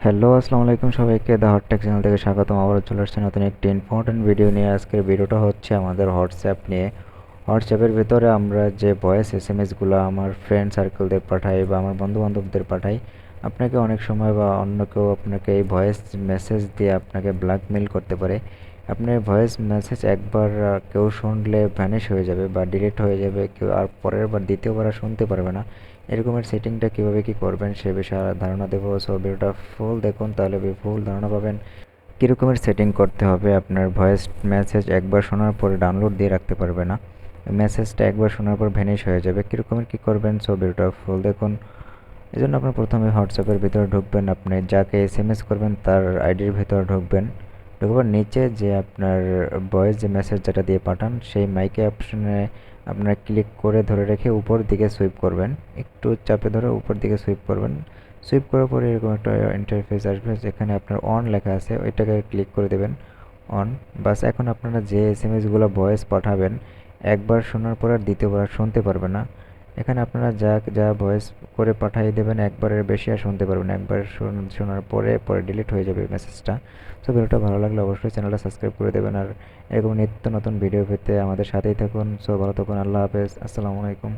Hello, আসসালামু আলাইকুম সবাইকে। দ্য হট টেক চ্যানেল থেকে স্বাগতম। আবারও চলে আসছে নতুন একটি ইম্পর্টেন্ট ভিডিও নিয়ে। আজকের ভিডিওটা হচ্ছে আমাদের হোয়াটসঅ্যাপ নিয়ে। হোয়াটসঅ্যাপের ভেতরে আমরা যে ভয়েস এসএমএসগুলো আমার ফ্রেন্ড সার্কেলদের পাঠাই বা আমার বন্ধু বান্ধবদের পাঠাই, আপনাকে অনেক সময় বা অন্য কেউ আপনাকে এই ভয়েস মেসেজ দিয়ে আপনাকে ব্ল্যাকমেল করতে পারে। আপনার ভয়েস মেসেজ একবার কেউ শুনলে ভ্যানিশ হয়ে যাবে বা ডিলিট হয়ে যাবে, কেউ আর পরের বার দ্বিতীয়বার আর শুনতে পারবে না। এরকমের সেটিংটা কীভাবে কী করবেন সে বিষয়ে ধারণা দেবো। সো ভিডিওটা ফুল দেখুন, তাহলে ফুল ধারণা পাবেন কীরকমের সেটিং করতে হবে। আপনার ভয়েস মেসেজ একবার শোনার পরে ডাউনলোড দিয়ে রাখতে পারবে না, মেসেজটা একবার শোনার পর ভ্যানিশ হয়ে যাবে। কীরকমের কী করবেন, সো ভিডিওটা ফুল দেখুন। এই জন্য আপনার প্রথমে হোয়াটসঅ্যাপের ভিতরে ঢুকবেন, আপনি যাকে এসএমএস করবেন তার আইডির ভিতরে ঢুকবেন। ঢুকবার নিচে যে আপনার ভয়েস যে মেসেজ যেটা দিয়ে পাঠান সেই মাইকে অপশনে আপনারা ক্লিক করে ধরে রেখে উপর দিকে সুইপ করবেন, একটু চাপে ধরে উপর দিকে সুইপ করবেন। সুইপ করার পরে এরকম একটা ইন্টারফেস আসবে, যেখানে আপনার অন লেখা আছে ওইটাকে ক্লিক করে দেবেন, অন। বাস এখন আপনারা যে এসএমএসগুলো ভয়েস পাঠাবেন একবার শোনার পর আর দ্বিতীয়বার আর শুনতে পারবে না। এখানে আপনারা যা যা ভয়েস করে পাঠিয়ে দেবেন একবারের বেশি আর শুনতে পারবেন না। একবার শোনার পরে পরে ডিলিট হয়ে যাবে মেসেজটা। সো ভিডিওটা ভালো লাগলে অবশ্যই চ্যানেলটা সাবস্ক্রাইব করে দেবেন, আর এরকম নিত্য নতুন ভিডিও পেতে আমাদের সাথেই থাকুন। সো ভালো থাকুন, আল্লাহ হাফেজ, আসসালামু আলাইকুম।